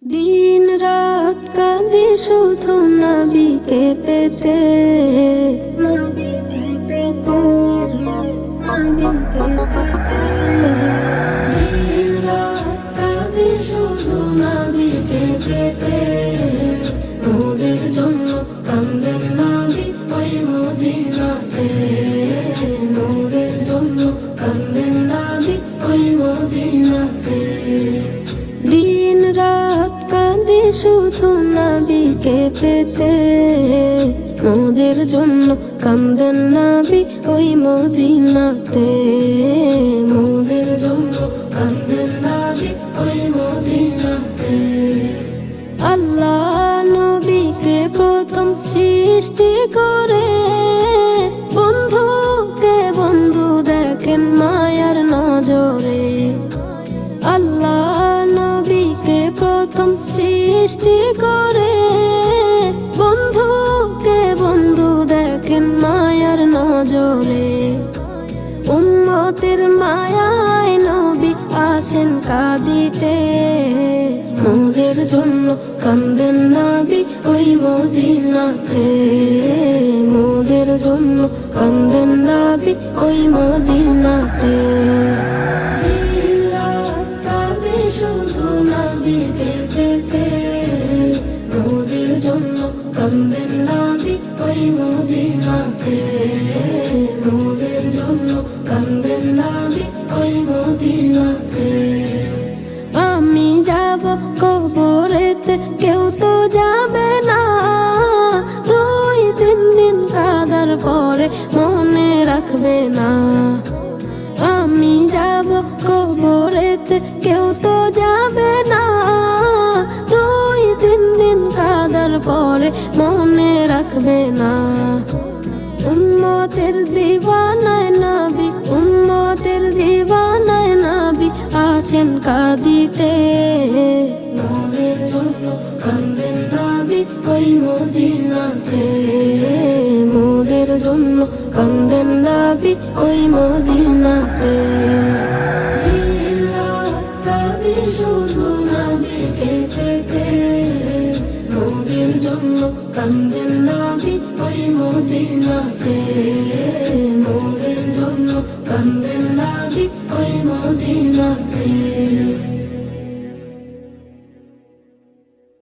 দিন রাত কাঁদি শুধু নবীকে পেতে, নবীকে পেতে, নবীকে পেতে। দিন রাত কাঁদি শুধু নবীকে পেতে, মোদের জন্য কান্দেন নবী ওই মদিনাতে, মোদের জন্য কান্দেন নবী ওই মদিনাতে। দিন রাত কাঁদি শুধু নবীকে পেতে, মোদের জন্য কান্দেন নবী ওই মদিনাতে, মোদের জন্য কান্দেন নবী ওই মদিনাতে। আল্লাহ নবীকে প্রথম সৃষ্টি করে, বন্ধুকে বন্ধু দেখেন মায়ার নজরে। আল্লাহ নবীকে প্রথম সৃষ্টি করে, বন্ধুকে বন্ধু দেখেন মায়ার নজরে। উম্মতের মায়ায় নবী আছেন কাঁদিতে, মোদের জন্য কান্দেন নবী ওই মদিনাতে, মোদের জন্য কান্দেন নবী ওই মদিনাতে। শুধু নবীকে পেতে, মোদের জন্য কান্দেন নবী ওই মদিনাতে, মোদের জন্য কান্দেন নবী ওই মদিনাতে। আমি যাব কবরেতে, কেউ তো যাবে না, 2-3 দিন কাঁদার পরে মনে রাখবে না। আমি যাব কবরেতে, কেউ তো যাবে না, 2-3 দিন কাঁদার পরে মনে রাখবে না। উম্মতের দিওয়ানায় নবী, উম্মতের দিওয়ানায় নবী আছেন কাঁদিতে, মোদের জন্য কান্দেন নবী ওই মদিনাতে, মোদের জন্য কান্দেন নবী ওই মদিনাতে।